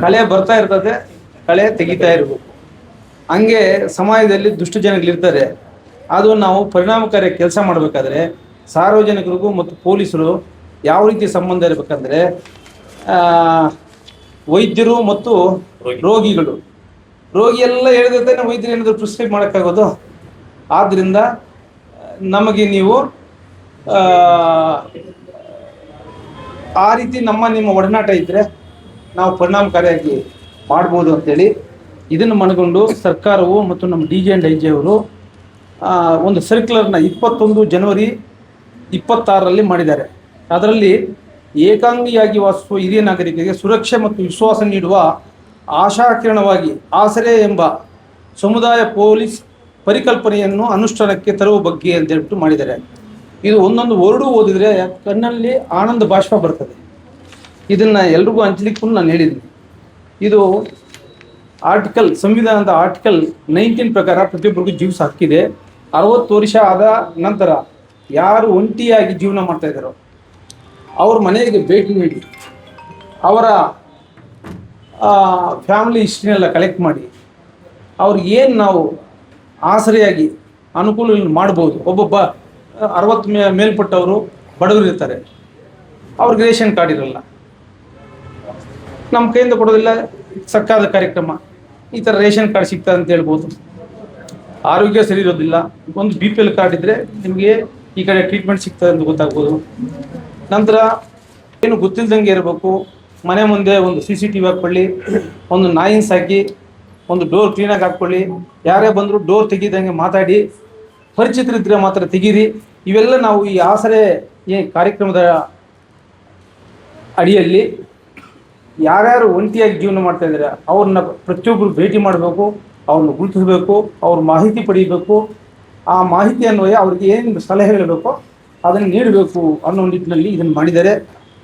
ಕಳೆ ಬರ್ತಾ ಇರ್ತದೆ, ಕಳೆ ತೆಗಿತಾ ಇರಬೇಕು. ಹಂಗೆ ಸಮಾಜದಲ್ಲಿ ದುಷ್ಟ ಜನಗಳಿರ್ತಾರೆ. ಅದು ನಾವು ಪರಿಣಾಮಕಾರಿ ಕೆಲಸ ಮಾಡಬೇಕಾದ್ರೆ ಸಾರ್ವಜನಿಕರಿಗೂ ಮತ್ತು ಪೊಲೀಸರು ಯಾವ ರೀತಿ ಸಂಬಂಧ ಇರಬೇಕಂದ್ರೆ, ವೈದ್ಯರು ಮತ್ತು ರೋಗಿಗಳು, ರೋಗಿ ಎಲ್ಲ ಹೇಳಿದ್ರೆ ವೈದ್ಯರು ಏನಾದರೂ ಪ್ರಿಸ್ಕ್ರೈಬ್ ಮಾಡೋಕ್ಕಾಗೋದು. ಆದ್ದರಿಂದ ನಮಗೆ ನೀವು ಆ ರೀತಿ ನಿಮ್ಮ ಒಡನಾಟ ಇದ್ದರೆ ನಾವು ಪರಿಣಾಮಕಾರಿಯಾಗಿ ಮಾಡ್ಬೋದು ಅಂತೇಳಿ ಇದನ್ನು ಮನಗೊಂಡು ಸರ್ಕಾರವು ಮತ್ತು ನಮ್ಮ DG&IG ಅವರು ಒಂದು ಸರ್ಕ್ಯುಲರ್ನ 21 ಜನವರಿ 26ರಲ್ಲಿ ಮಾಡಿದ್ದಾರೆ. ಅದರಲ್ಲಿ ಏಕಾಂಗಿಯಾಗಿ ವಾಸಿಸುವ ಹಿರಿಯ ನಾಗರಿಕರಿಗೆ ಸುರಕ್ಷೆ ಮತ್ತು ವಿಶ್ವಾಸ ನೀಡುವ ಆಶಾಕಿರಣವಾಗಿ ಆಸರೆ ಎಂಬ ಸಮುದಾಯ ಪೊಲೀಸ್ ಪರಿಕಲ್ಪನೆಯನ್ನು ಅನುಷ್ಠಾನಕ್ಕೆ ತರುವ ಬಗ್ಗೆ ಅಂತ ಹೇಳ್ಬಿಟ್ಟು ಮಾಡಿದ್ದಾರೆ. ಇದು ಒಂದೊಂದು ವರ್ಡು ಓದಿದರೆ ಕಣ್ಣಲ್ಲಿ ಆನಂದ ಬಾಷ್ಪ ಬರ್ತದೆ. ಇದನ್ನು ಎಲ್ರಿಗೂ ಹಂಚಲಿಕ್ಕೂ ನಾನು ಹೇಳಿದ್ದೀನಿ. ಇದು ಆರ್ಟಿಕಲ್, ಸಂವಿಧಾನದ ಆರ್ಟಿಕಲ್ 19 ಪ್ರಕಾರ ಪ್ರತಿಯೊಬ್ಬರಿಗೂ ಜೀವಿಸ ಹಕ್ಕಿದೆ. 60 ವರ್ಷ ಆದ ನಂತರ ಯಾರು ಒಂಟಿಯಾಗಿ ಜೀವನ ಮಾಡ್ತಾ ಇದ್ದಾರೋ ಅವ್ರ ಮನೆಗೆ ಭೇಟಿ ನೀಡಿ ಅವರ ಫ್ಯಾಮಿಲಿ ಹಿಸ್ಟ್ರಿನೆಲ್ಲ ಕಲೆಕ್ಟ್ ಮಾಡಿ ಅವ್ರಿಗೆ ಏನು ನಾವು ಆಸರೆಯಾಗಿ ಅನುಕೂಲ ಮಾಡ್ಬೋದು. ಒಬ್ಬೊಬ್ಬ 60 ಮೇಲ್ಪಟ್ಟವರು ಬಡವರು ಇರ್ತಾರೆ, ಅವ್ರಿಗೆ ರೇಷನ್ ಕಾರ್ಡ್ ಇರಲ್ಲ, ನಮ್ಮ ಕೈಯಿಂದ ಕೊಡೋದಿಲ್ಲ, ಸರ್ಕಾರದ ಕಾರ್ಯಕ್ರಮ ಈ ಥರ ರೇಷನ್ ಕಾರ್ಡ್ ಸಿಗ್ತದೆ ಅಂತ ಹೇಳ್ಬೋದು. ಆರೋಗ್ಯ ಸರಿ ಇರೋದಿಲ್ಲ, ಒಂದು BPL ಕಾರ್ಡ್ ಇದ್ದರೆ ನಿಮಗೆ ಈ ಕಡೆ ಟ್ರೀಟ್ಮೆಂಟ್ ಸಿಗ್ತದೆ ಅಂತ ಗೊತ್ತಾಗ್ಬೋದು. ನಂತರ ಏನು ಗೊತ್ತಿಲ್ಲದಂಗೆ ಇರಬೇಕು, ಮನೆ ಮುಂದೆ ಒಂದು CCTV ಹಾಕ್ಕೊಳ್ಳಿ, ಒಂದು ನಾಯಿನ್ ಸಾಕಿ, ಒಂದು ಡೋರ್ ಕ್ಲೀನಾಗಿ ಹಾಕ್ಕೊಳ್ಳಿ, ಯಾರೇ ಬಂದರೂ ಡೋರ್ ತೆಗಿದಂಗೆ ಮಾತಾಡಿ, ಪರಿಚಿತರಿದ್ದರೆ ಮಾತ್ರ ತೆಗೀರಿ. ಇವೆಲ್ಲ ನಾವು ಈ ಆಸರೆ ಕಾರ್ಯಕ್ರಮದ ಅಡಿಯಲ್ಲಿ ಯಾರ್ಯಾರು ಒಂಟಿಯಾಗಿ ಜೀವನ ಮಾಡ್ತಾ ಇದ್ದಾರೆ ಅವ್ರನ್ನ ಪ್ರತಿಯೊಬ್ಬರು ಭೇಟಿ ಮಾಡಬೇಕು, ಅವ್ರನ್ನ ಗುರುತಿಸಬೇಕು, ಅವ್ರ ಮಾಹಿತಿ ಪಡೀಬೇಕು. ಆ ಮಾಹಿತಿ ಅನ್ವಯ ಅವ್ರಿಗೆ ಏನು ಸಲಹೆ ಹೇಳಬೇಕು ಅದನ್ನು ನೀಡಬೇಕು ಅನ್ನೋ ನಿಟ್ಟಿನಲ್ಲಿ ಇದನ್ನು ಮಾಡಿದ್ದಾರೆ.